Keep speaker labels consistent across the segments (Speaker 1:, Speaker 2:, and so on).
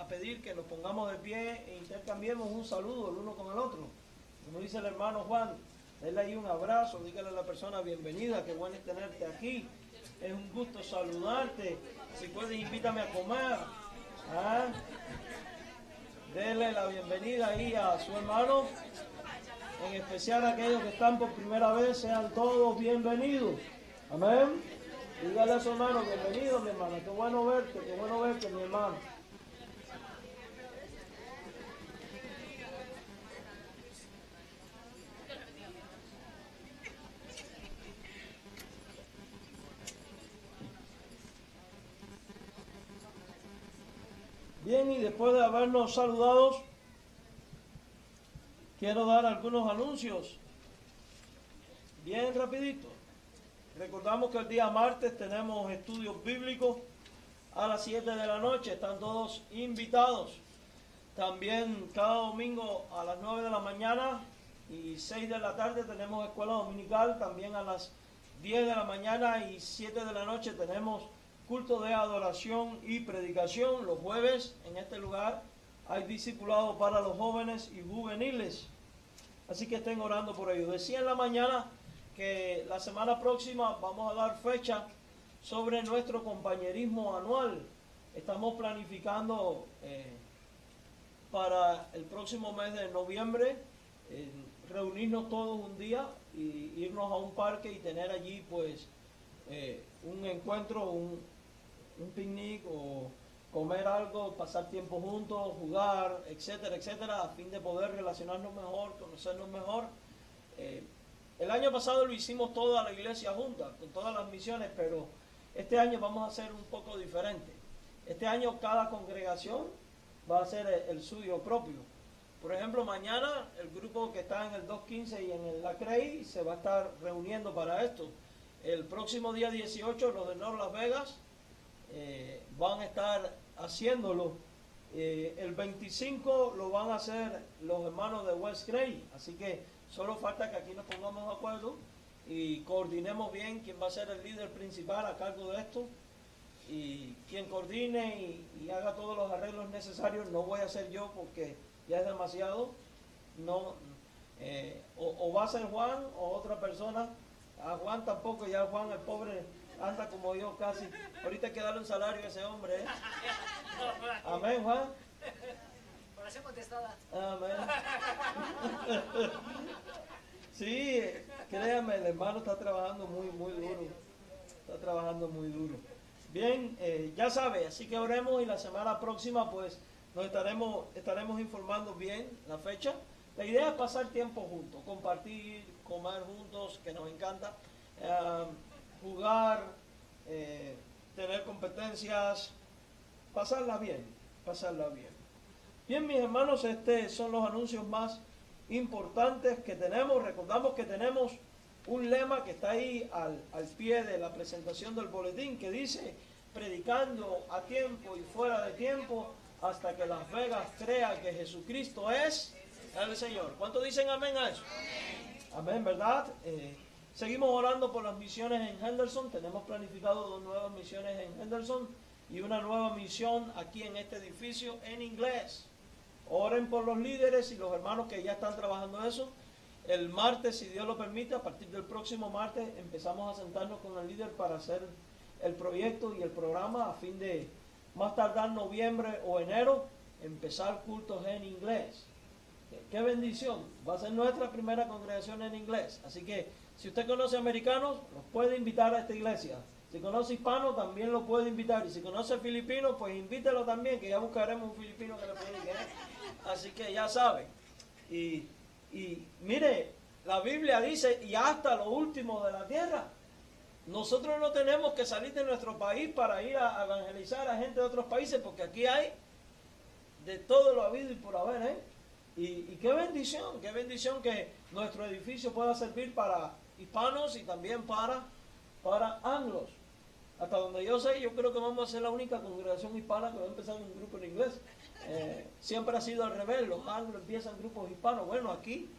Speaker 1: pedir que nos pongamos de pie e intercambiemos un saludo el uno con el otro. Como dice el hermano Juan, denle ahí un abrazo, dígale a la persona bienvenida, qué bueno es tenerte aquí. Es un gusto saludarte. Si puedes, invítame a comer. ¿Ah? Denle la bienvenida ahí a su hermano. En especial a aquellos que están por primera vez, sean todos bienvenidos. Amén. Dígale a su hermano, bienvenido mi hermano, qué bueno verte mi hermano. Bien, y después de habernos saludado, quiero dar algunos anuncios. Bien rapidito. Recordamos que el día martes tenemos estudios bíblicos a las 7 de la noche. Están todos invitados. También cada domingo a las 9 de la mañana y 6 de la tarde tenemos escuela dominical. También a las 10 de la mañana y 7 de la noche tenemos culto de adoración y predicación. Los jueves en este lugar hay discipulado para los jóvenes y juveniles. Así que estén orando por ello. Decía en la mañana que la semana próxima vamos a dar fecha sobre nuestro compañerismo anual. Estamos planificando para el próximo mes de noviembre reunirnos todos un día y irnos a un parque y tener allí pues un encuentro, un picnic o comer algo, pasar tiempo juntos, jugar, etcétera, etcétera, a fin de poder relacionarnos mejor, conocernos mejor. El año pasado lo hicimos toda la iglesia junta, con todas las misiones, pero este año vamos a hacer un poco diferente. Este año cada congregación va a hacer el suyo propio. Por ejemplo, mañana el grupo que está en el 215 y en el Lacrey se va a estar reuniendo para esto. El próximo día 18 los de North Las Vegas van a estar haciéndolo. El 25 lo van a hacer los hermanos de West Cray, así que solo falta que aquí nos pongamos de acuerdo y coordinemos bien quién va a ser el líder principal a cargo de esto y quien coordine y haga todos los arreglos necesarios. No voy a ser yo porque ya es demasiado. No, o va a ser Juan o otra persona. A Juan tampoco, ya Juan el pobre anda como yo casi. Ahorita hay que darle un salario a ese hombre, ¿eh? Amén, Juan.
Speaker 2: Oración contestada.
Speaker 1: Amén. Sí, créame, el hermano está trabajando muy duro. Está trabajando muy duro. Bien, ya sabe, así que oremos y la semana próxima pues nos estaremos informando bien la fecha. La idea es pasar tiempo juntos, compartir, comer juntos, que nos encanta, jugar, tener competencias, pasarla bien, pasarla bien. Bien, mis hermanos, estos son los anuncios más importantes que tenemos. Recordamos que tenemos un lema que está ahí al pie de la presentación del boletín que dice: predicando a tiempo y fuera de tiempo hasta que Las Vegas crea que Jesucristo es el Señor. ¿Cuántos dicen amén a eso? Amén, ¿verdad? Seguimos orando por las misiones en Henderson. Tenemos planificado 2 nuevas misiones en Henderson y una nueva misión aquí en este edificio en inglés. Oren por los líderes y los hermanos que ya están trabajando eso. El martes, si Dios lo permite, a partir del próximo martes, empezamos a sentarnos con el líder para hacer el proyecto y el programa a fin de, más tardar noviembre o enero, empezar cultos en inglés. ¡Qué bendición! Va a ser nuestra primera congregación en inglés. Así que, si usted conoce americanos, los puede invitar a esta iglesia. Si conoce hispanos, también lo puede invitar. Y si conoce filipinos, pues invítelo también, que ya buscaremos un filipino que le predique. Así que ya saben. Y mire, la Biblia dice, y hasta lo último de la tierra. Nosotros no tenemos que salir de nuestro país para ir a evangelizar a gente de otros países, porque aquí hay de todo lo habido y por haber, ¿eh? Y qué bendición que nuestro edificio pueda servir para hispanos y también para anglos. Hasta donde yo sé, yo creo que vamos a ser la única congregación hispana que va a empezar un grupo en inglés. Siempre ha sido al revés, los anglos empiezan grupos hispanos. Bueno, aquí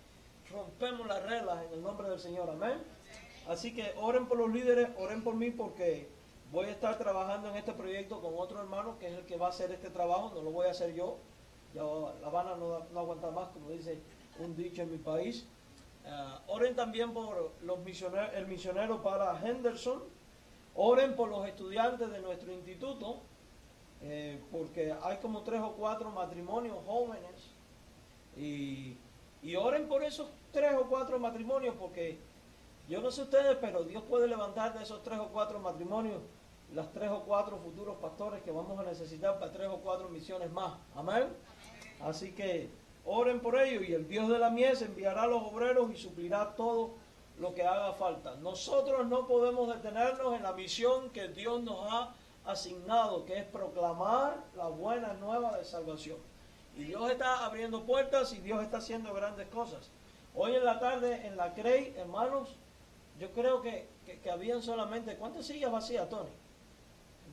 Speaker 1: rompemos las reglas en el nombre del Señor, amén. Así que oren por los líderes, oren por mí, porque Voy a estar trabajando en este proyecto con otro hermano que es el que va a hacer este trabajo, no lo voy a hacer yo. Ya La Habana no aguanta más, como dice un dicho en mi país. Oren también por el misionero para Henderson. Oren por los estudiantes de nuestro instituto, porque hay como 3 o 4 matrimonios jóvenes. Y oren por esos 3 o 4 matrimonios, porque yo no sé ustedes, pero Dios puede levantar de esos 3 o 4 matrimonios las 3 o 4 futuros pastores que vamos a necesitar para 3 o 4 misiones más. Amén. Así que oren por ellos y el Dios de la mies enviará a los obreros y suplirá todo lo que haga falta. Nosotros no podemos detenernos en la misión que Dios nos ha asignado, que es proclamar la buena nueva de salvación. Y Dios está abriendo puertas y Dios está haciendo grandes cosas. Hoy en la tarde en la CREI, hermanos, yo creo que habían solamente, ¿cuántas sillas vacías, Tony?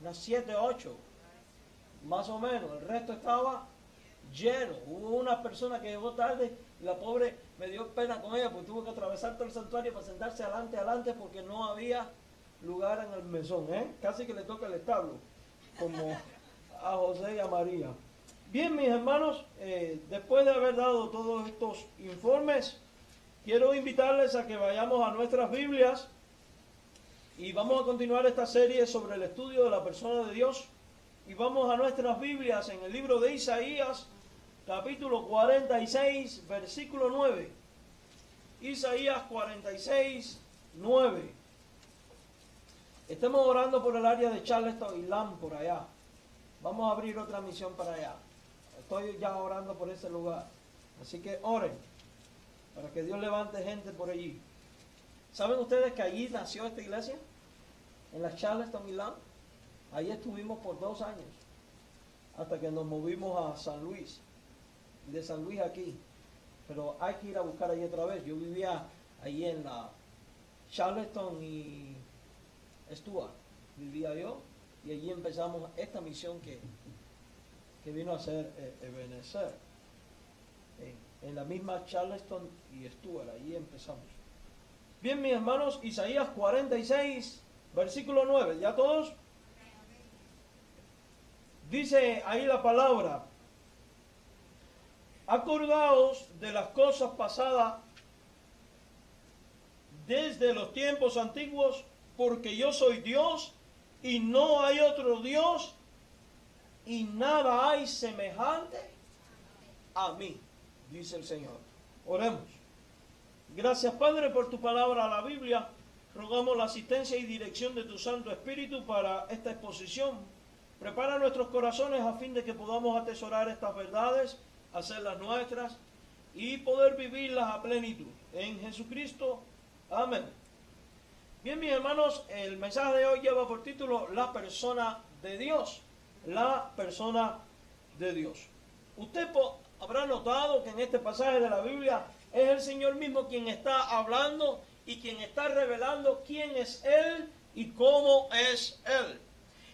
Speaker 1: Unas 7, 8, más o menos. El resto estaba lleno. Hubo una persona que llegó tarde y la pobre me dio pena con ella porque tuvo que atravesar todo el santuario para sentarse adelante porque no había lugar en el mesón, casi que le toca el establo, como a José y a María. Bien, mis hermanos, después de haber dado todos estos informes, quiero invitarles a que vayamos a nuestras Biblias y vamos a continuar esta serie sobre el estudio de la persona de Dios. Y vamos a nuestras Biblias en el libro de Isaías, capítulo 46, versículo 9. Isaías 46, 9. Estamos orando por el área de Charleston y Lam por allá. Vamos a abrir otra misión para allá. Estoy ya orando por ese lugar. Así que oren para que Dios levante gente por allí. ¿Saben ustedes que allí nació esta iglesia? En la Charleston y Lam. Ahí estuvimos por 2 años. Hasta que nos movimos a San Luis. De San Luis aquí. Pero hay que ir a buscar allí otra vez. Yo vivía allí en la Charleston y Stuart. Vivía yo. Y allí empezamos esta misión que vino a ser Ebenezer. En la misma Charleston y Stuart. Allí empezamos. Bien, mis hermanos, Isaías 46, versículo 9. ¿Ya todos? Dice ahí la palabra: acordaos de las cosas pasadas desde los tiempos antiguos, porque yo soy Dios y no hay otro Dios y nada hay semejante a mí, dice el Señor. Oremos. Gracias, Padre, por tu palabra a la Biblia. Rogamos la asistencia y dirección de tu Santo Espíritu para esta exposición. Prepara nuestros corazones a fin de que podamos atesorar estas verdades, hacerlas nuestras y poder vivirlas a plenitud. En Jesucristo. Amén. Bien, mis hermanos, el mensaje de hoy lleva por título La persona de Dios. La persona de Dios. Usted habrá notado que en este pasaje de la Biblia es el Señor mismo quien está hablando y quien está revelando quién es Él y cómo es Él.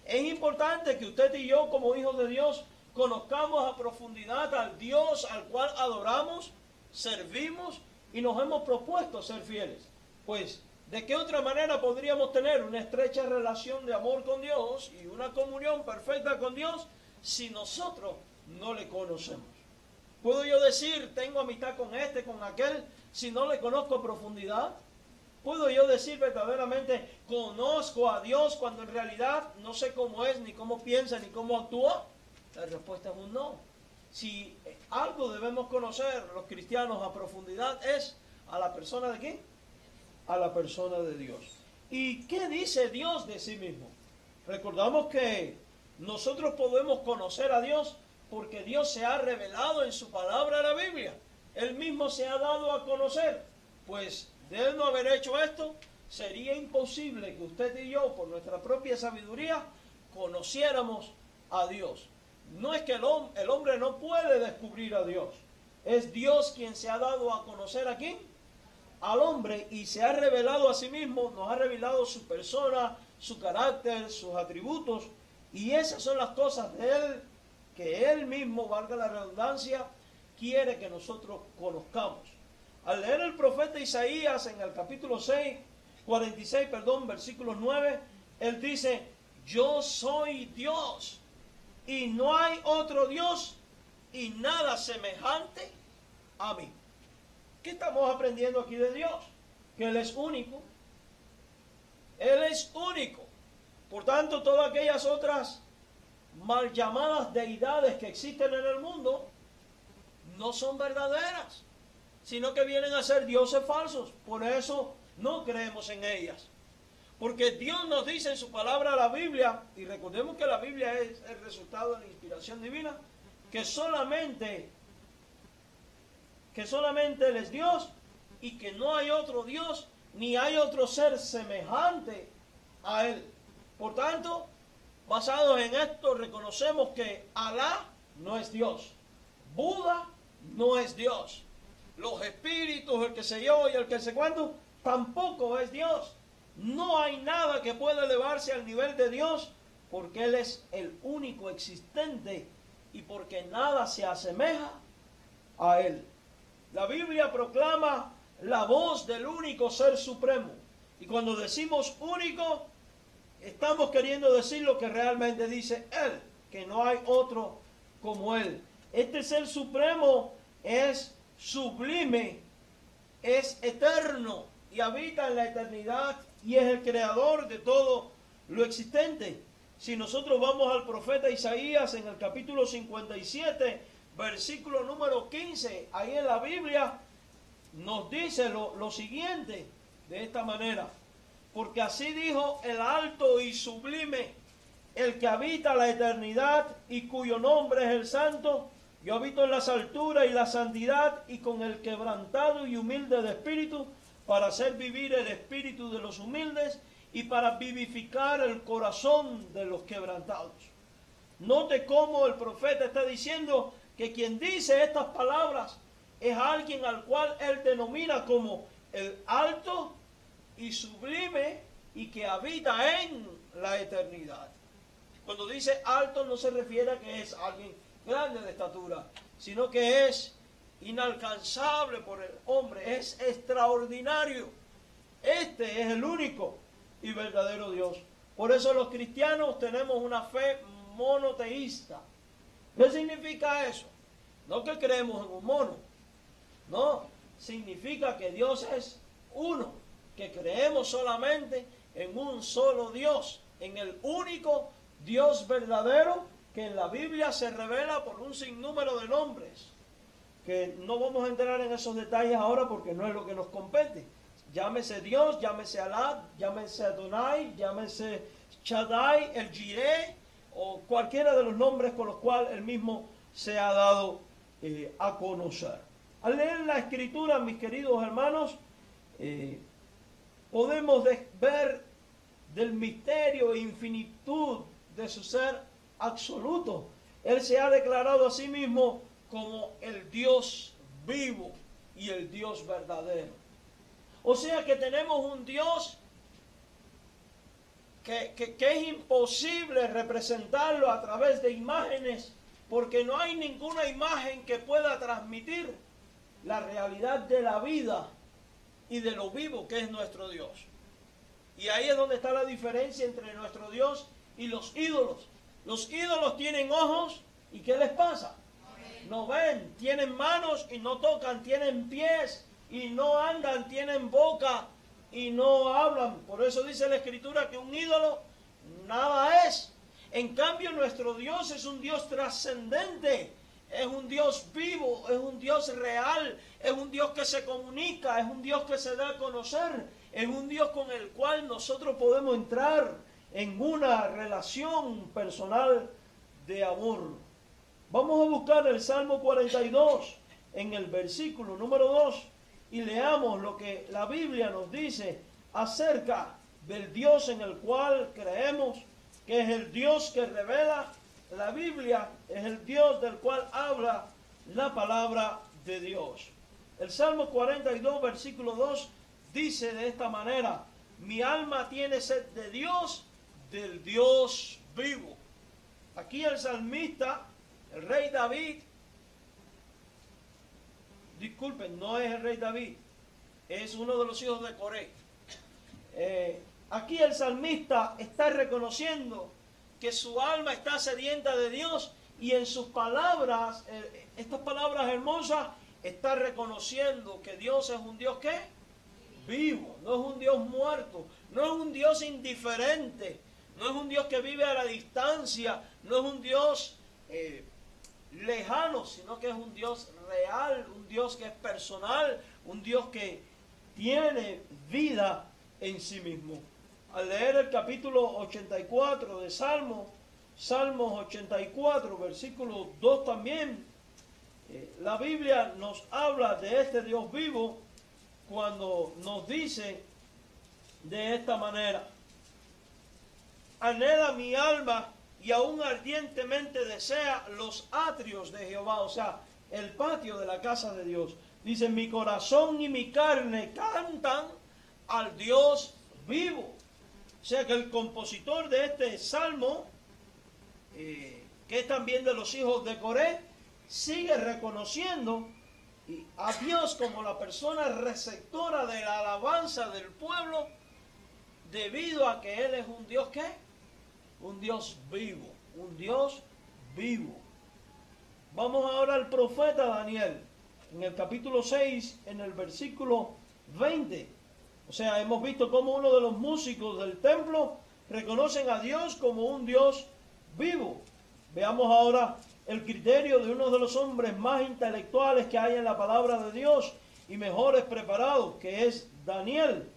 Speaker 1: Es importante que usted y yo, como hijos de Dios, conozcamos a profundidad al Dios al cual adoramos, servimos y nos hemos propuesto ser fieles. Pues, ¿de qué otra manera podríamos tener una estrecha relación de amor con Dios y una comunión perfecta con Dios si nosotros no le conocemos? ¿Puedo yo decir, tengo amistad con este, con aquel, si no le conozco a profundidad? ¿Puedo yo decir verdaderamente, conozco a Dios, cuando en realidad no sé cómo es, ni cómo piensa, ni cómo actúa? La respuesta es un no. Si algo debemos conocer los cristianos a profundidad es a la persona de ¿quién? A la persona de Dios. ¿Y qué dice Dios de sí mismo? Recordamos que nosotros podemos conocer a Dios porque Dios se ha revelado en su palabra, la Biblia. Él mismo se ha dado a conocer. Pues de Él no haber hecho esto, sería imposible que usted y yo, por nuestra propia sabiduría, conociéramos a Dios. No es que el hombre no puede descubrir a Dios. Es Dios quien se ha dado a conocer a ¿quién? Al hombre, y se ha revelado a sí mismo, nos ha revelado su persona, su carácter, sus atributos, y esas son las cosas de Él que Él mismo, valga la redundancia, quiere que nosotros conozcamos. Al leer el profeta Isaías en el capítulo 46, versículo 9, él dice: yo soy Dios y no hay otro Dios y nada semejante a mí. ¿Qué estamos aprendiendo aquí de Dios? Que Él es único. Él es único. Por tanto, todas aquellas otras mal llamadas deidades que existen en el mundo no son verdaderas, sino que vienen a ser dioses falsos. Por eso no creemos en ellas. Porque Dios nos dice en su palabra, la Biblia, y recordemos que la Biblia es el resultado de la inspiración divina, que solamente Él es Dios y que no hay otro Dios ni hay otro ser semejante a Él. Por tanto, basados en esto, reconocemos que Alá no es Dios, Buda no es Dios, los espíritus, el que sé yo y el que sé cuánto, tampoco es Dios. No hay nada que pueda elevarse al nivel de Dios, porque Él es el único existente y porque nada se asemeja a Él. La Biblia proclama la voz del único ser supremo. Y cuando decimos único, estamos queriendo decir lo que realmente dice Él, que no hay otro como Él. Este ser supremo es sublime, es eterno y habita en la eternidad y es el creador de todo lo existente. Si nosotros vamos al profeta Isaías en el capítulo 57, versículo número 15, ahí en la Biblia nos dice lo siguiente, de esta manera: porque así dijo el alto y sublime, el que habita la eternidad y cuyo nombre es el Santo. Yo habito en las alturas y la santidad, y con el quebrantado y humilde de espíritu, para hacer vivir el espíritu de los humildes y para vivificar el corazón de los quebrantados. Note cómo el profeta está diciendo que quien dice estas palabras es alguien al cual él denomina como el alto y sublime y que habita en la eternidad. Cuando dice alto no se refiere a que es alguien grande de estatura, sino que es inalcanzable por el hombre, es extraordinario. Este es el único y verdadero Dios. Por eso los cristianos tenemos una fe monoteísta. ¿Qué significa eso? No que creemos en un mono, no, significa que Dios es uno, que creemos solamente en un solo Dios, en el único Dios verdadero que en la Biblia se revela por un sinnúmero de nombres, que no vamos a entrar en esos detalles ahora porque no es lo que nos compete. Llámese Dios, llámese Alá, llámese Adonai, llámese Shaddai, el Jireh, o cualquiera de los nombres con los cuales él mismo se ha dado a conocer. Al leer la Escritura, mis queridos hermanos, podemos ver del misterio e infinitud de su ser absoluto. Él se ha declarado a sí mismo como el Dios vivo y el Dios verdadero. O sea que tenemos un Dios que es imposible representarlo a través de imágenes, porque no hay ninguna imagen que pueda transmitir la realidad de la vida y de lo vivo que es nuestro Dios. Y ahí es donde está la diferencia entre nuestro Dios y los ídolos. Los ídolos tienen ojos, ¿y qué les pasa? No ven. Tienen manos y no tocan. Tienen pies y no andan. Tienen boca y no hablan. Por eso dice la Escritura que un ídolo nada es. En cambio, nuestro Dios es un Dios trascendente. Es un Dios vivo, es un Dios real, es un Dios que se comunica, es un Dios que se da a conocer, es un Dios con el cual nosotros podemos entrar en una relación personal de amor. Vamos a buscar el Salmo 42 en el versículo número 2 y leamos lo que la Biblia nos dice acerca del Dios en el cual creemos, que es el Dios que revela la Biblia, es el Dios del cual habla la palabra de Dios. El Salmo 42, versículo 2 dice de esta manera: mi alma tiene sed de Dios, del Dios vivo. Aquí el salmista, el rey David, disculpen, no es el rey David, es uno de los hijos de Coré. Aquí el salmista está reconociendo que su alma está sedienta de Dios y en sus palabras, estas palabras hermosas, está reconociendo que Dios es un Dios ¿qué? Vivo, no es un Dios muerto, no es un Dios indiferente, no es un Dios que vive a la distancia, no es un Dios lejano, sino que es un Dios real, un Dios que es personal, un Dios que tiene vida en sí mismo. Al leer el capítulo 84 de Salmos 84, versículo 2 también, la Biblia nos habla de este Dios vivo cuando nos dice de esta manera: anhela mi alma y aún ardientemente desea los atrios de Jehová, o sea, el patio de la casa de Dios. Dice, mi corazón y mi carne cantan al Dios vivo. O sea que el compositor de este salmo, que es también de los hijos de Coré, sigue reconociendo a Dios como la persona receptora de la alabanza del pueblo, debido a que Él es un Dios ¿qué? Un Dios vivo, un Dios vivo. Vamos ahora al profeta Daniel, en el capítulo 6, en el versículo 20. O sea, hemos visto cómo uno de los músicos del templo reconocen a Dios como un Dios vivo. Veamos ahora el criterio de uno de los hombres más intelectuales que hay en la palabra de Dios y mejores preparados, que es Daniel.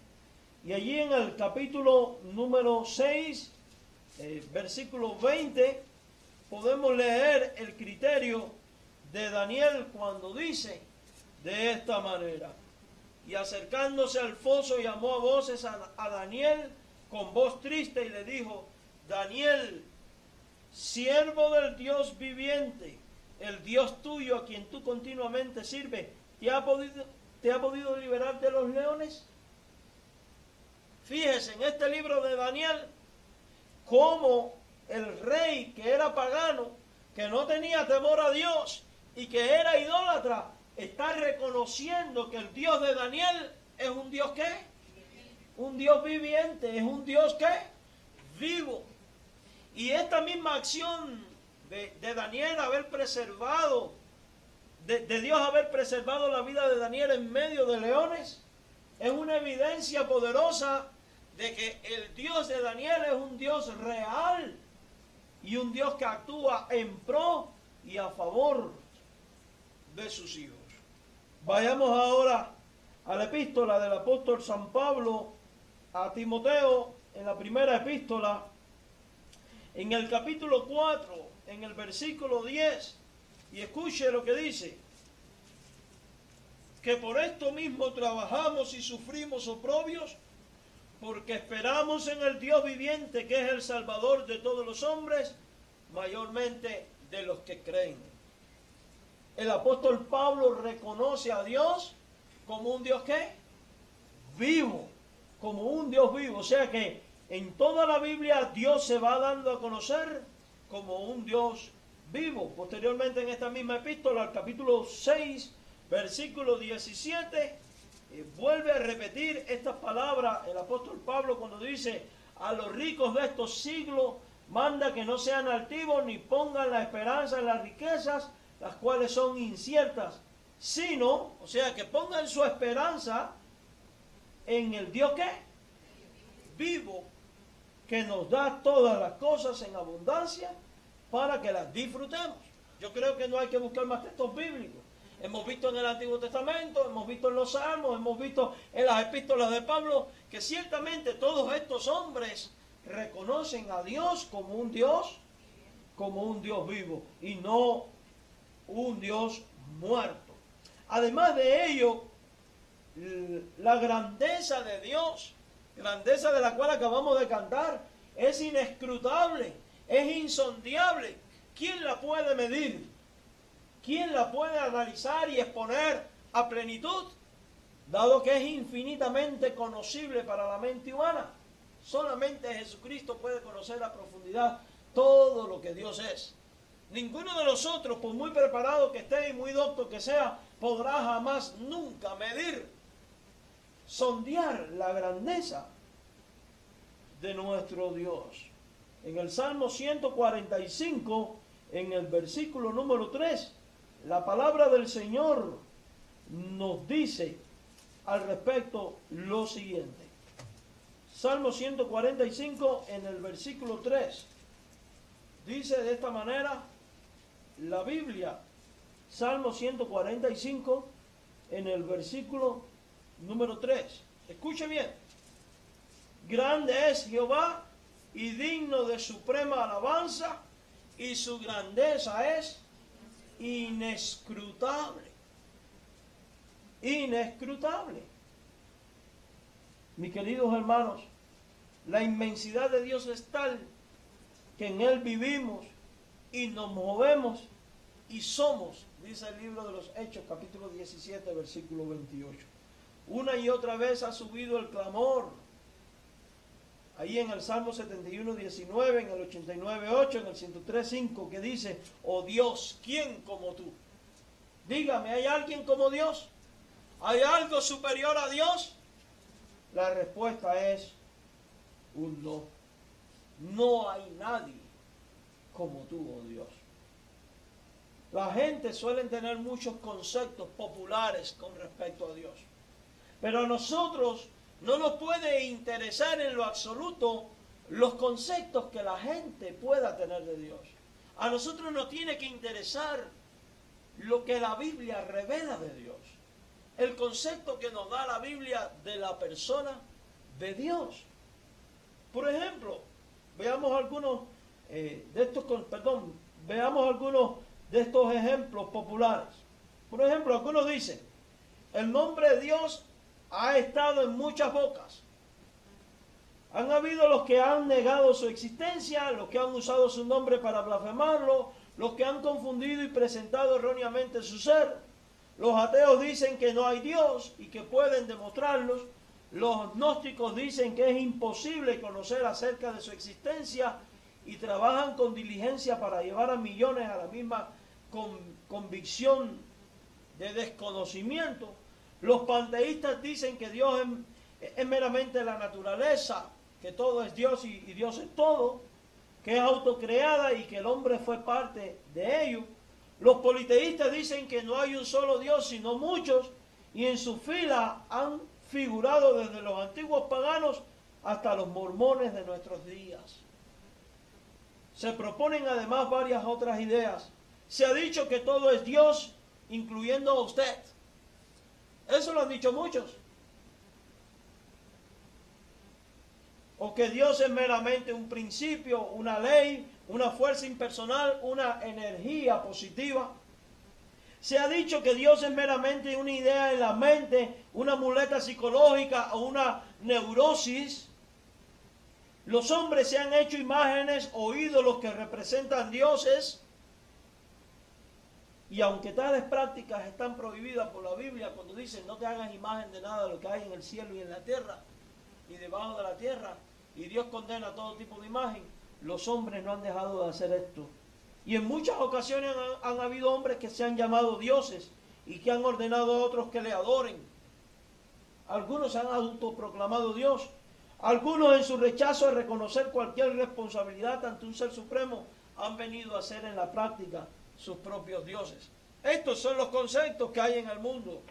Speaker 1: Y allí en el capítulo número 6, versículo 20, podemos leer el criterio de Daniel cuando dice de esta manera: y acercándose al foso llamó a voces a Daniel con voz triste y le dijo: Daniel, siervo del Dios viviente, el Dios tuyo a quien tú continuamente sirves, ¿te ha podido liberar de los leones? Fíjese en este libro de Daniel cómo el rey, que era pagano, que no tenía temor a Dios y que era idólatra, está reconociendo que el Dios de Daniel es un Dios ¿qué? Un Dios viviente, es un Dios ¿qué? Vivo. Y esta misma acción de Daniel haber preservado, de Dios haber preservado la vida de Daniel en medio de leones, es una evidencia poderosa de que el Dios de Daniel es un Dios real y un Dios que actúa en pro y a favor de sus hijos. Vayamos ahora a la epístola del apóstol San Pablo a Timoteo, en la primera epístola, en el capítulo 4, en el versículo 10, y escuche lo que dice: que por esto mismo trabajamos y sufrimos oprobios, porque esperamos en el Dios viviente, que es el Salvador de todos los hombres, mayormente de los que creen. El apóstol Pablo reconoce a Dios como un Dios ¿qué? Vivo, como un Dios vivo. O sea que en toda la Biblia Dios se va dando a conocer como un Dios vivo. Posteriormente en esta misma epístola, al capítulo 6, versículo 17, vuelve a repetir estas palabras el apóstol Pablo cuando dice: a los ricos de estos siglos manda que no sean altivos ni pongan la esperanza en las riquezas, las cuales son inciertas, sino, o sea, que pongan su esperanza en el Dios ¿qué? Vivo, que nos da todas las cosas en abundancia para que las disfrutemos. Yo creo que no hay que buscar más textos bíblicos. Hemos visto en el Antiguo Testamento, hemos visto en los Salmos, hemos visto en las epístolas de Pablo, que ciertamente todos estos hombres reconocen a Dios como un Dios vivo y no un Dios muerto. Además de ello, la grandeza de Dios, grandeza de la cual acabamos de cantar, es inescrutable, es insondable. ¿Quién la puede medir? ¿Quién la puede analizar y exponer a plenitud? Dado que es infinitamente conocible para la mente humana. Solamente Jesucristo puede conocer a profundidad todo lo que Dios es. Ninguno de nosotros, por muy preparado que esté y muy docto que sea, podrá jamás, nunca medir, sondear la grandeza de nuestro Dios. En el Salmo 145, en el versículo número 3, la palabra del Señor nos dice al respecto lo siguiente. Salmo 145 en el versículo 3. Dice de esta manera la Biblia. Salmo 145 en el versículo número 3. Escuche bien. Grande es Jehová y digno de suprema alabanza, y su grandeza es inescrutable. Inescrutable. Mis queridos hermanos, la inmensidad de Dios es tal que en Él vivimos y nos movemos y somos, dice el libro de los Hechos, capítulo 17, versículo 28. Una y otra vez ha subido el clamor. Ahí en el Salmo 71, 19, en el 89, 8, en el 103, 5, que dice, oh Dios, ¿quién como tú? Dígame, ¿hay alguien como Dios? ¿Hay algo superior a Dios? La respuesta es un no. No hay nadie como tú, oh Dios. La gente suele tener muchos conceptos populares con respecto a Dios. Pero a nosotros no nos puede interesar en lo absoluto los conceptos que la gente pueda tener de Dios. A nosotros nos tiene que interesar lo que la Biblia revela de Dios. El concepto que nos da la Biblia de la persona de Dios. Por ejemplo, veamos algunos veamos algunos de estos ejemplos populares. Por ejemplo, algunos dicen, el nombre de Dios ha estado en muchas bocas. Han habido los que han negado su existencia, los que han usado su nombre para blasfemarlo, los que han confundido y presentado erróneamente su ser. Los ateos dicen que no hay Dios y que pueden demostrarlos. Los gnósticos dicen que es imposible conocer acerca de su existencia y trabajan con diligencia para llevar a millones a la misma convicción de desconocimiento. Los panteístas dicen que Dios es meramente la naturaleza, que todo es Dios y Dios es todo, que es autocreada y que el hombre fue parte de ello. Los politeístas dicen que no hay un solo Dios, sino muchos, y en su fila han figurado desde los antiguos paganos hasta los mormones de nuestros días. Se proponen además varias otras ideas. Se ha dicho que todo es Dios, incluyendo a usted. Eso lo han dicho muchos. O que Dios es meramente un principio, una ley, una fuerza impersonal, una energía positiva. Se ha dicho que Dios es meramente una idea en la mente, una muleta psicológica o una neurosis. Los hombres se han hecho imágenes o ídolos que representan dioses. Y aunque tales prácticas están prohibidas por la Biblia, cuando dicen no te hagas imagen de nada de lo que hay en el cielo y en la tierra y debajo de la tierra, y Dios condena todo tipo de imagen, los hombres no han dejado de hacer esto. Y en muchas ocasiones han habido hombres que se han llamado dioses y que han ordenado a otros que le adoren. Algunos se han autoproclamado Dios. Algunos, en su rechazo a reconocer cualquier responsabilidad ante un ser supremo, han venido a hacer en la práctica sus propios dioses. Estos son los conceptos que hay en el mundo.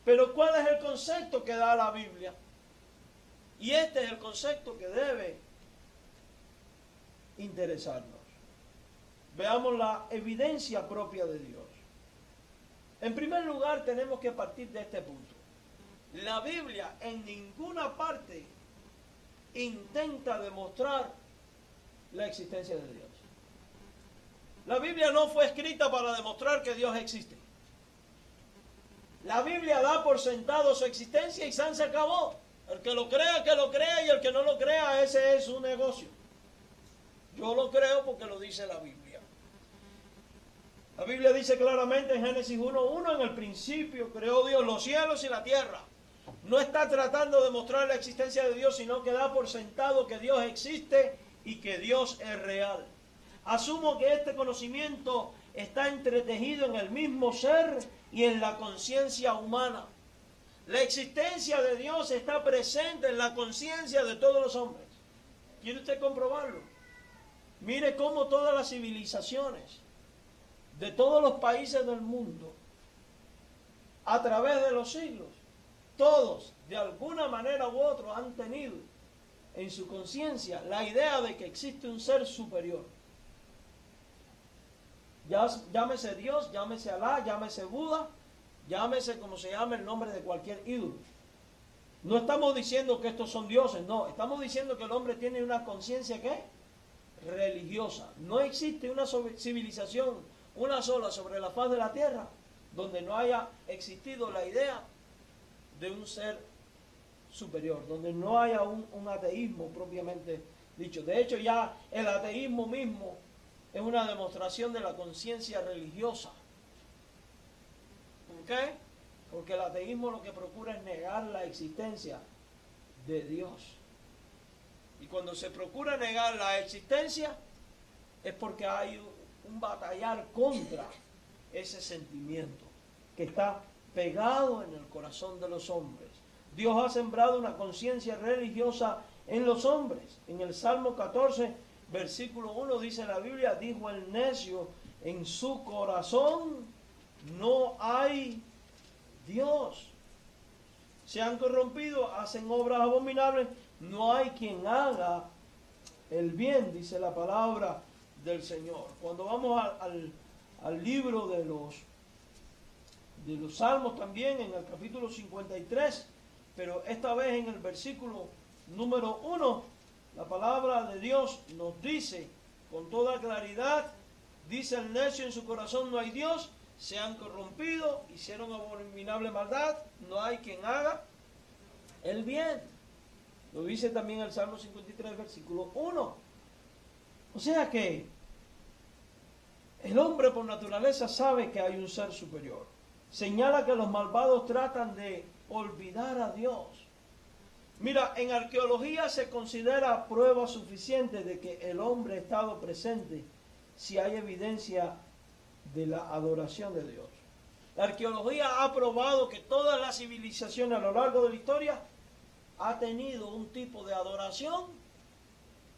Speaker 1: Pero ¿cuál es el concepto que da la Biblia? Y este es el concepto que debe interesarnos. Veamos la evidencia propia de Dios. En primer lugar, tenemos que partir de este punto. La Biblia en ninguna parte intenta demostrar la existencia de Dios. La Biblia no fue escrita para demostrar que Dios existe. La Biblia da por sentado su existencia y se acabó. El que lo crea, y el que no lo crea, ese es su negocio. Yo lo creo porque lo dice la Biblia. La Biblia dice claramente en Génesis 1:1, en el principio creó Dios los cielos y la tierra. No está tratando de mostrar la existencia de Dios, sino que da por sentado que Dios existe y que Dios es real. Asumo que este conocimiento está entretejido en el mismo ser y en la conciencia humana. La existencia de Dios está presente en la conciencia de todos los hombres. ¿Quiere usted comprobarlo? Mire cómo todas las civilizaciones de todos los países del mundo, a través de los siglos, todos, de alguna manera u otra, han tenido en su conciencia la idea de que existe un ser superior. Llámese Dios, llámese Alá, llámese Buda, llámese como se llame el nombre de cualquier ídolo. No estamos diciendo que estos son dioses, no. Estamos diciendo que el hombre tiene una conciencia, ¿qué? Religiosa. No existe una civilización, una sola sobre la faz de la tierra, donde no haya existido la idea de un ser superior, donde no haya un ateísmo propiamente dicho. De hecho, ya el ateísmo mismo es una demostración de la conciencia religiosa. ¿Por qué? Porque el ateísmo lo que procura es negar la existencia de Dios. Y cuando se procura negar la existencia, es porque hay un batallar contra ese sentimiento que está pegado en el corazón de los hombres. Dios ha sembrado una conciencia religiosa en los hombres. En el Salmo 14, versículo 1 dice la Biblia: dijo el necio en su corazón, no hay Dios. Se han corrompido, hacen obras abominables, no hay quien haga el bien, dice la palabra del Señor. Cuando vamos al libro de los Salmos también, en el capítulo 53, pero esta vez en el versículo número 1, la palabra de Dios nos dice con toda claridad, dice el necio en su corazón, no hay Dios, se han corrompido, hicieron abominable maldad, no hay quien haga el bien. Lo dice también el Salmo 53, versículo 1. O sea que el hombre por naturaleza sabe que hay un ser superior. Señala que los malvados tratan de olvidar a Dios. Mira, en arqueología se considera prueba suficiente de que el hombre ha estado presente si hay evidencia de la adoración de Dios. La arqueología ha probado que todas las civilizaciones a lo largo de la historia ha tenido un tipo de adoración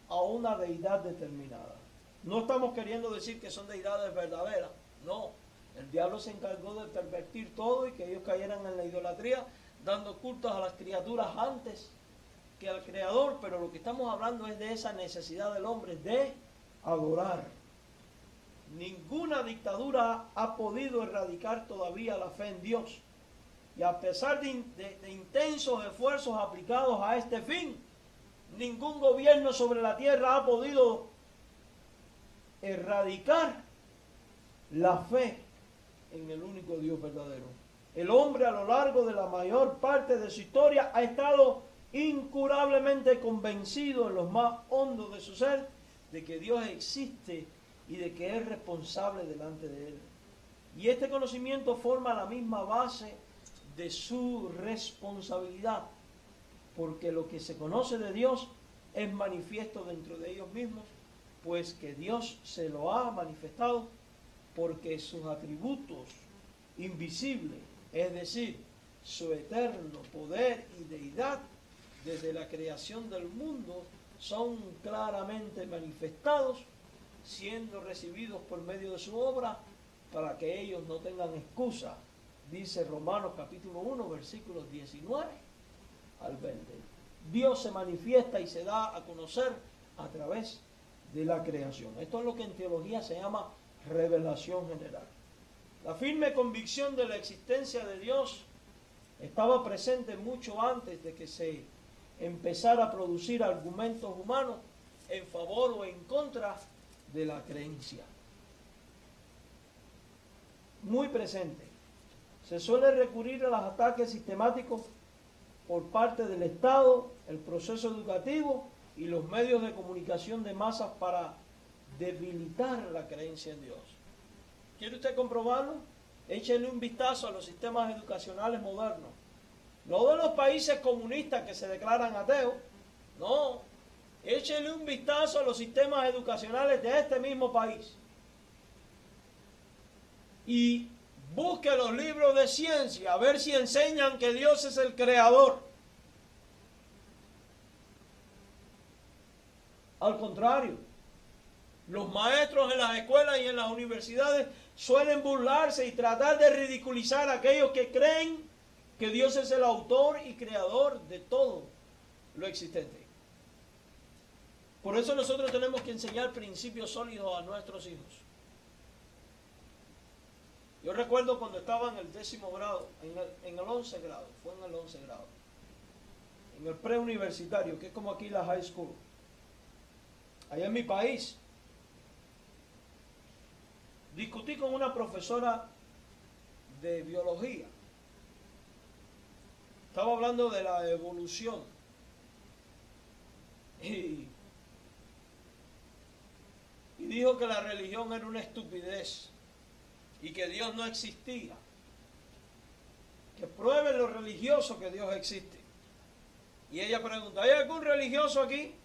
Speaker 1: a una deidad determinada. No estamos queriendo decir que son deidades verdaderas, no. El diablo se encargó de pervertir todo y que ellos cayeran en la idolatría, dando cultos a las criaturas antes que al Creador, pero lo que estamos hablando es de esa necesidad del hombre de adorar. Ninguna dictadura ha podido erradicar todavía la fe en Dios. Y a pesar de intensos esfuerzos aplicados a este fin, ningún gobierno sobre la tierra ha podido erradicar la fe en el único Dios verdadero. El hombre a lo largo de la mayor parte de su historia ha estado incurablemente convencido en lo más hondo de su ser de que Dios existe y de que es responsable delante de él. Y este conocimiento forma la misma base de su responsabilidad, porque lo que se conoce de Dios es manifiesto dentro de ellos mismos, pues que Dios se lo ha manifestado, porque sus atributos invisibles, es decir, su eterno poder y deidad, desde la creación del mundo, son claramente manifestados, siendo recibidos por medio de su obra, para que ellos no tengan excusa, dice Romanos capítulo 1, versículos 19 al 20. Dios se manifiesta y se da a conocer a través de la creación. Esto es lo que en teología se llama revelación general. La firme convicción de la existencia de Dios estaba presente mucho antes de que se empezara a producir argumentos humanos en favor o en contra de la creencia. Muy presente. Se suele recurrir a los ataques sistemáticos por parte del Estado, el proceso educativo y los medios de comunicación de masas para debilitar la creencia en Dios. ¿Quiere usted comprobarlo? Échele un vistazo a los sistemas educacionales modernos. No de los países comunistas que se declaran ateos, no. Échele un vistazo a los sistemas educacionales de este mismo país. Y busque los libros de ciencia a ver si enseñan que Dios es el creador. Al contrario, Los maestros en las escuelas y en las universidades suelen burlarse y tratar de ridiculizar a aquellos que creen que Dios es el autor y creador de todo lo existente. Por eso nosotros tenemos que enseñar principios sólidos a nuestros hijos. Yo recuerdo cuando estaba en el 10º grado, en el 11 grado, fue en el 11 grado, en el preuniversitario, que es como aquí la high school, allá en mi país, discutí con una profesora de biología. Estaba hablando de la evolución. Y dijo que la religión era una estupidez y que Dios no existía. Que prueben los religiosos que Dios existe. Y ella pregunta, ¿hay algún religioso aquí?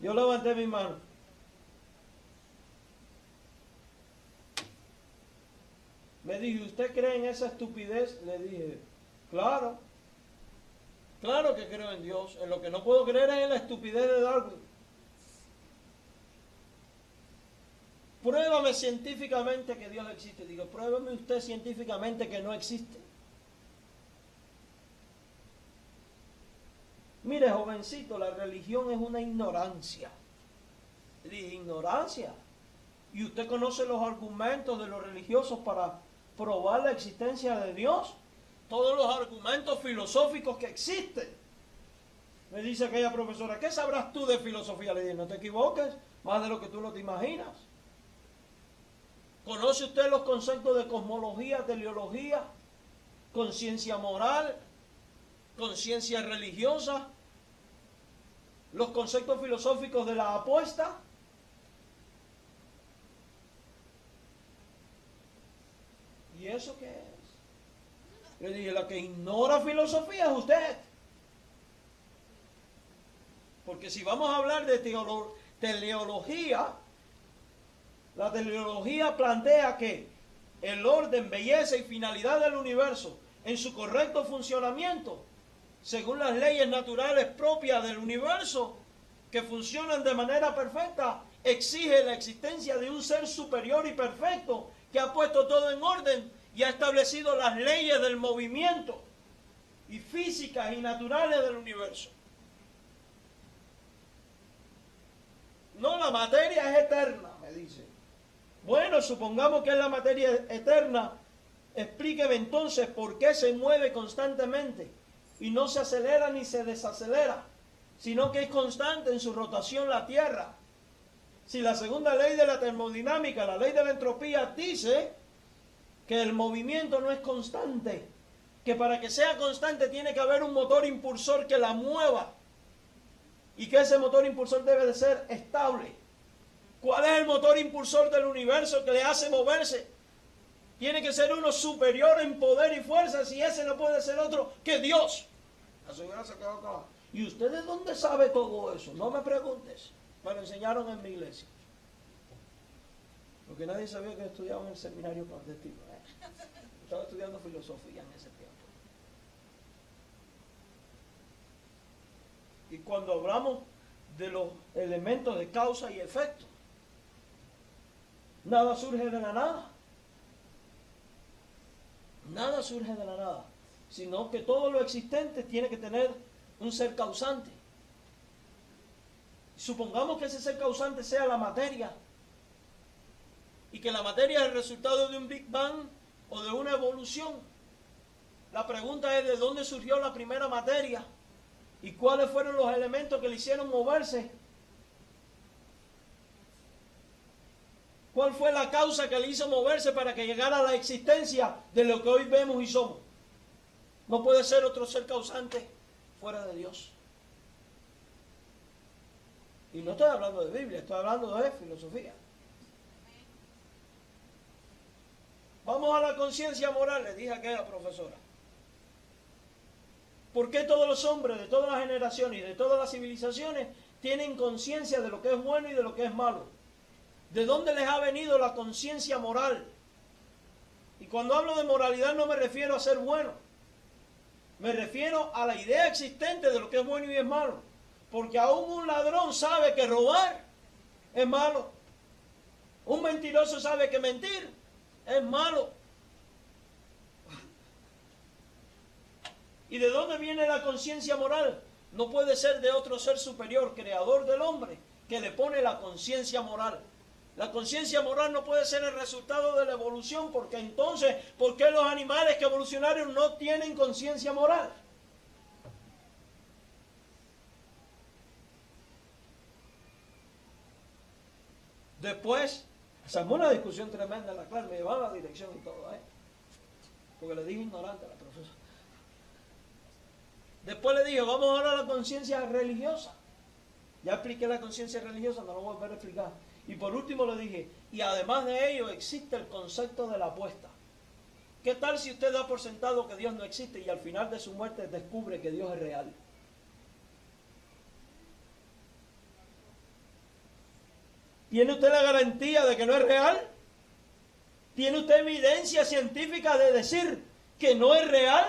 Speaker 1: Yo levanté mi mano. Me dije, ¿usted cree en esa estupidez? Le dije, claro. Claro que creo en Dios. En lo que no puedo creer es en la estupidez de Darwin. Pruébame científicamente que Dios existe. Digo, pruébame usted científicamente que no existe. Mire, jovencito, la religión es una ignorancia. Le dije, ignorancia. ¿Y usted conoce los argumentos de los religiosos para probar la existencia de Dios? Todos los argumentos filosóficos que existen. Me dice aquella profesora, ¿qué sabrás tú de filosofía? Le dije, no te equivoques, más de lo que tú no te imaginas. ¿Conoce usted los conceptos de cosmología, teleología, conciencia moral, conciencia religiosa, los conceptos filosóficos de la apuesta? ¿Y eso qué es? Le dije, la que ignora filosofía es usted. Porque si vamos a hablar de teleología, la teleología plantea que el orden, belleza y finalidad del universo en su correcto funcionamiento, según las leyes naturales propias del universo, que funcionan de manera perfecta, exige la existencia de un ser superior y perfecto que ha puesto todo en orden y ha establecido las leyes del movimiento y físicas y naturales del universo. No, la materia es eterna, me dice. Bueno, supongamos que es la materia eterna. Explíqueme entonces por qué se mueve constantemente y no se acelera ni se desacelera, sino que es constante en su rotación la Tierra. Si la segunda ley de la termodinámica, la ley de la entropía, dice que el movimiento no es constante, que para que sea constante tiene que haber un motor impulsor que la mueva y que ese motor impulsor debe de ser estable. ¿Cuál es el motor impulsor del universo que le hace moverse? Tiene que ser uno superior en poder y fuerza, si ese no puede ser otro que Dios. ¿Y usted de dónde sabe todo eso? No me preguntes. Me lo enseñaron en mi iglesia. Porque nadie sabía que estudiaba en el seminario clandestino. Estaba estudiando filosofía en ese tiempo. Y cuando hablamos de los elementos de causa y efecto, nada surge de la nada. Nada surge de la nada, sino que todo lo existente tiene que tener un ser causante. Supongamos que ese ser causante sea la materia, y que la materia es el resultado de un Big Bang o de una evolución. La pregunta es, ¿de dónde surgió la primera materia? ¿Y cuáles fueron los elementos que le hicieron moverse? ¿Cuál fue la causa que le hizo moverse para que llegara a la existencia de lo que hoy vemos y somos? No puede ser otro ser causante fuera de Dios. Y no estoy hablando de Biblia, estoy hablando de filosofía. Vamos a la conciencia moral, le dije a aquella profesora. ¿Por qué todos los hombres de todas las generaciones y de todas las civilizaciones tienen conciencia de lo que es bueno y de lo que es malo? ¿De dónde les ha venido la conciencia moral? Y cuando hablo de moralidad no me refiero a ser bueno. Me refiero a la idea existente de lo que es bueno y es malo. Porque aún un ladrón sabe que robar es malo. Un mentiroso sabe que mentir es malo. ¿Y de dónde viene la conciencia moral? No puede ser de otro ser superior, creador del hombre, que le pone la conciencia moral. La conciencia moral no puede ser el resultado de la evolución, porque entonces, ¿por qué los animales que evolucionaron no tienen conciencia moral? Después, se armó una discusión tremenda en la clase, me llevaba a la dirección y todo, porque le dije ignorante a la profesora. Después le dije, vamos ahora a la conciencia religiosa. Ya expliqué la conciencia religiosa, no lo voy a volver a explicar. Y por último le dije, y además de ello existe el concepto de la apuesta. ¿Qué tal si usted da por sentado que Dios no existe y al final de su muerte descubre que Dios es real? ¿Tiene usted la garantía de que no es real? ¿Tiene usted evidencia científica de decir que no es real?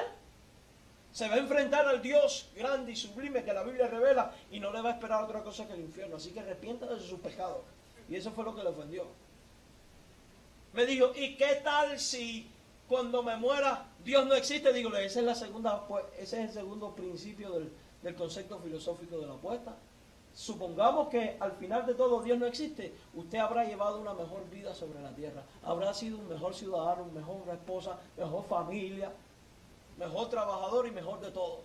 Speaker 1: Se va a enfrentar al Dios grande y sublime que la Biblia revela y no le va a esperar otra cosa que el infierno. Así que arrepiéntase de sus pecados. Y eso fue lo que le ofendió. Me dijo, ¿y qué tal si cuando me muera Dios no existe? Digo, ese es el segundo principio del concepto filosófico de la apuesta. Supongamos que al final de todo Dios no existe, usted habrá llevado una mejor vida sobre la tierra, habrá sido un mejor ciudadano, una mejor esposa, mejor familia, mejor trabajador y mejor de todo.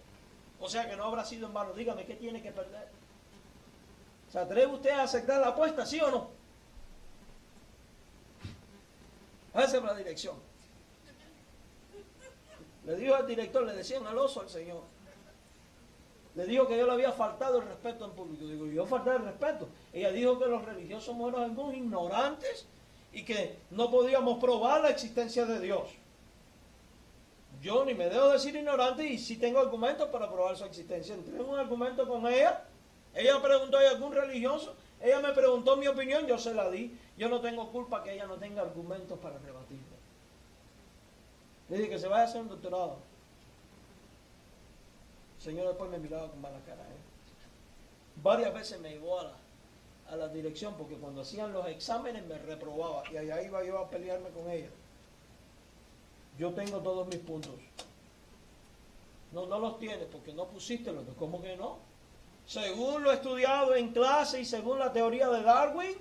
Speaker 1: O sea que no habrá sido en vano. Dígame, ¿qué tiene que perder? ¿Se atreve usted a aceptar la apuesta, sí o no? Esa es la dirección. Le dijo al director, le decían al oso al Señor. Le dijo que yo le había faltado el respeto en público. Digo, yo falté el respeto. Ella dijo que los religiosos somos algunos ignorantes y que no podíamos probar la existencia de Dios. Yo ni me dejo decir ignorante y sí tengo argumentos para probar su existencia. Entré en un argumento con ella. Ella preguntó, ¿hay algún religioso? Ella me preguntó mi opinión, yo se la di. Yo no tengo culpa que ella no tenga argumentos para rebatirme. Le dije que se vaya a hacer un doctorado. El Señor después me miraba con mala cara. Varias veces me llevó a la dirección porque cuando hacían los exámenes me reprobaba y allá iba yo a pelearme con ella. Yo tengo todos mis puntos. No los tienes porque no pusiste los dos. ¿Cómo que no? Según lo estudiado en clase y según la teoría de Darwin,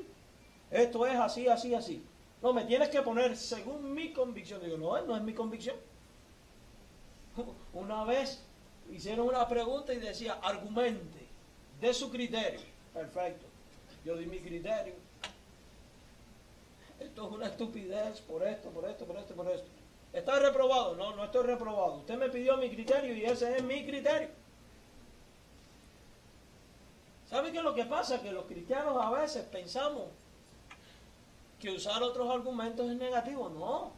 Speaker 1: esto es así, así, así. No, me tienes que poner según mi convicción. Digo, no es mi convicción. Una vez hicieron una pregunta y decía, argumente de su criterio. Perfecto. Yo di mi criterio. Esto es una estupidez por esto, por esto, por esto, por esto. ¿Está reprobado? No estoy reprobado. Usted me pidió mi criterio y ese es mi criterio. ¿Sabe qué es lo que pasa? Que los cristianos a veces pensamos que usar otros argumentos es negativo. No.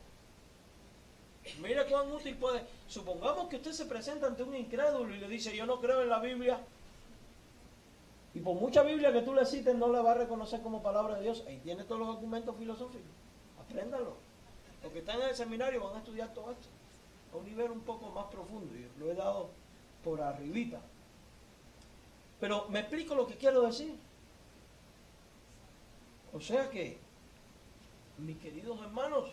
Speaker 1: Mire cuán útil puede. Supongamos que usted se presenta ante un incrédulo y le dice, yo no creo en la Biblia. Y por mucha Biblia que tú le cites, no la va a reconocer como palabra de Dios. Ahí tiene todos los argumentos filosóficos. Apréndalo. Los que están en el seminario van a estudiar todo esto a un nivel un poco más profundo. Y lo he dado por arribita. Pero me explico lo que quiero decir. O sea que, mis queridos hermanos,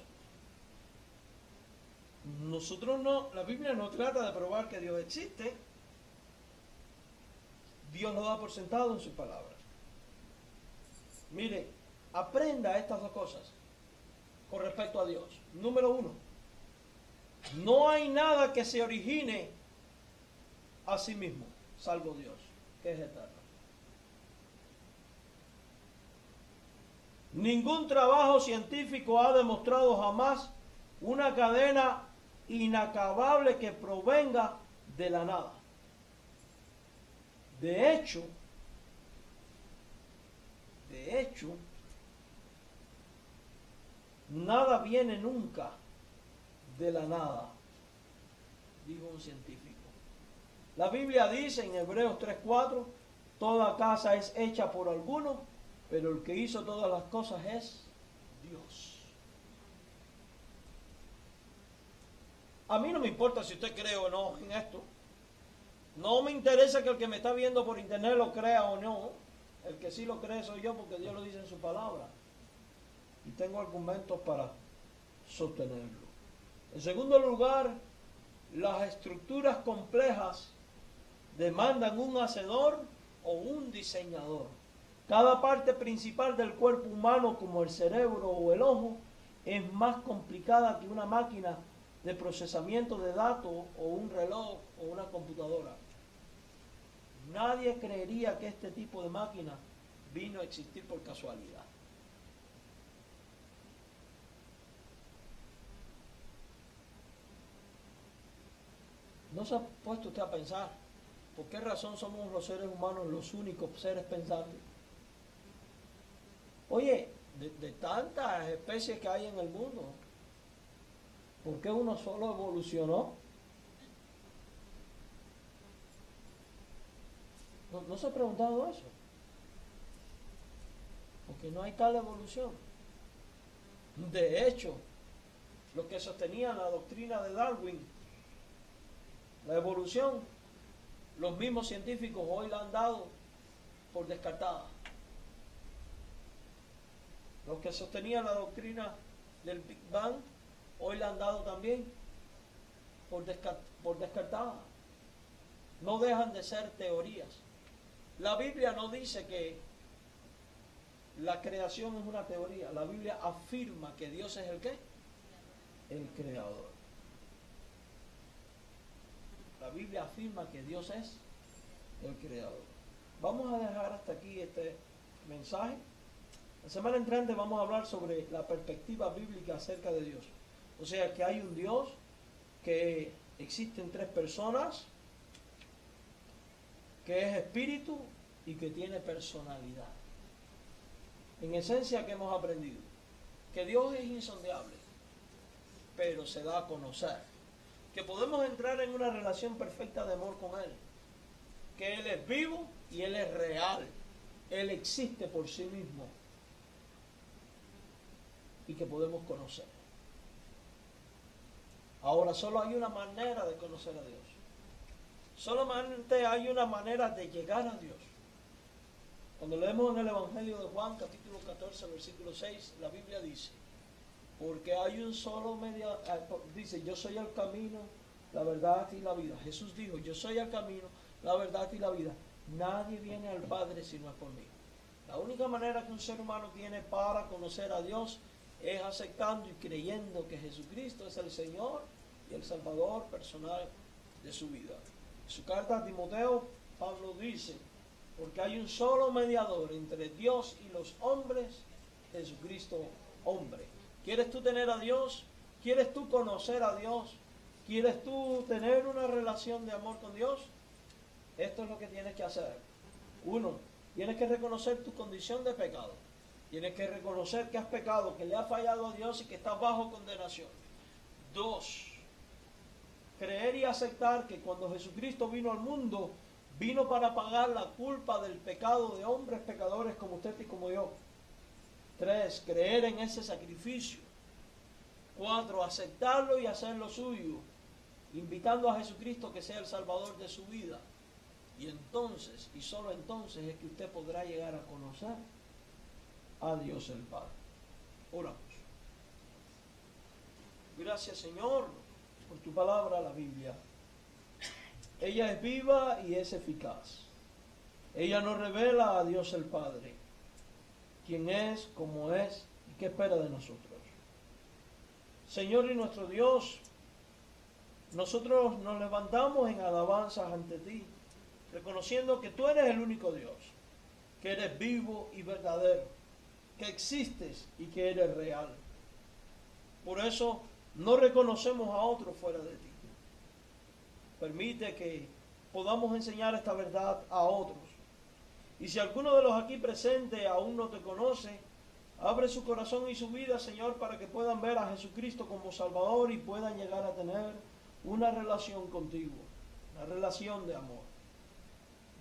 Speaker 1: la Biblia no trata de probar que Dios existe. Dios lo da por sentado en su palabra. Mire, aprenda estas dos cosas con respecto a Dios. Número 1, no hay nada que se origine a sí mismo, salvo Dios, que es eterno. Ningún trabajo científico ha demostrado jamás una cadena inacabable que provenga de la nada. De hecho, nada viene nunca de la nada, dijo un científico. La Biblia dice en Hebreos 3:4, toda casa es hecha por alguno, pero el que hizo todas las cosas es Dios. A mí no me importa si usted cree o no en esto. No me interesa que el que me está viendo por internet lo crea o no. El que sí lo cree soy yo, porque Dios lo dice en su palabra. Y tengo argumentos para sostenerlo. En segundo lugar, las estructuras complejas demandan un hacedor o un diseñador. Cada parte principal del cuerpo humano, como el cerebro o el ojo, es más complicada que una máquina de procesamiento de datos o un reloj o una computadora. Nadie creería que este tipo de máquina vino a existir por casualidad. ¿No se ha puesto usted a pensar por qué razón somos los seres humanos los únicos seres pensantes? Oye, de tantas especies que hay en el mundo, ¿por qué uno solo evolucionó? ¿No se ha preguntado eso? Porque no hay tal evolución. De hecho, los que sostenían la doctrina de Darwin, la evolución, los mismos científicos hoy la han dado por descartada. Los que sostenían la doctrina del Big Bang, hoy la han dado también por descartada. No dejan de ser teorías. La Biblia no dice que la creación es una teoría. La Biblia afirma que Dios es el ¿qué? El creador. La Biblia afirma que Dios es el creador. Vamos a dejar hasta aquí este mensaje. La semana entrante vamos a hablar sobre la perspectiva bíblica acerca de Dios. O sea, que hay un Dios, que existen tres personas, que es espíritu y que tiene personalidad. En esencia, ¿qué hemos aprendido? Que Dios es insondable, pero se da a conocer. Que podemos entrar en una relación perfecta de amor con Él. Que Él es vivo y Él es real. Él existe por sí mismo. Y que podemos conocer. Ahora, solo hay una manera de conocer a Dios. Solamente hay una manera de llegar a Dios. Cuando leemos en el Evangelio de Juan, capítulo 14, versículo 6, la Biblia dice, porque hay un solo medio, dice, yo soy el camino, la verdad y la vida. Jesús dijo, yo soy el camino, la verdad y la vida. Nadie viene al Padre si no es por mí. La única manera que un ser humano tiene para conocer a Dios es aceptando y creyendo que Jesucristo es el Señor y el Salvador personal de su vida. En su carta a Timoteo, Pablo dice, porque hay un solo mediador entre Dios y los hombres, Jesucristo hombre. ¿Quieres tú tener a Dios? ¿Quieres tú conocer a Dios? ¿Quieres tú tener una relación de amor con Dios? Esto es lo que tienes que hacer. Uno, tienes que reconocer tu condición de pecado. Tienes que reconocer que has pecado, que le has fallado a Dios y que estás bajo condenación. Dos, creer y aceptar que cuando Jesucristo vino al mundo, vino para pagar la culpa del pecado de hombres pecadores como usted y como yo. Tres, creer en ese sacrificio. Cuatro, aceptarlo y hacerlo suyo, invitando a Jesucristo que sea el Salvador de su vida. Y entonces, y solo entonces, es que usted podrá llegar a conocer a Dios el Padre. Oramos. Gracias, Señor, por tu palabra, la Biblia. Ella es viva y es eficaz. Ella nos revela a Dios el Padre, quién es, cómo es y qué espera de nosotros. Señor y nuestro Dios, nosotros nos levantamos en alabanzas ante ti, reconociendo que tú eres el único Dios, que eres vivo y verdadero, que existes y que eres real. Por eso no reconocemos a otro fuera de ti. Permite que podamos enseñar esta verdad a otros. Y si alguno de los aquí presentes aún no te conoce, abre su corazón y su vida, Señor, para que puedan ver a Jesucristo como Salvador y puedan llegar a tener una relación contigo, una relación de amor.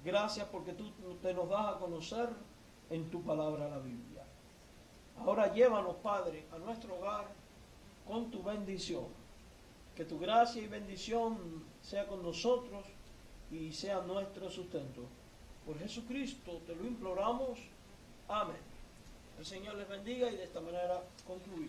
Speaker 1: Gracias porque tú te nos das a conocer en tu palabra, la Biblia. Ahora llévanos, Padre, a nuestro hogar con tu bendición. Que tu gracia y bendición sea con nosotros y sea nuestro sustento. Por Jesucristo te lo imploramos. Amén. El Señor les bendiga y de esta manera concluimos.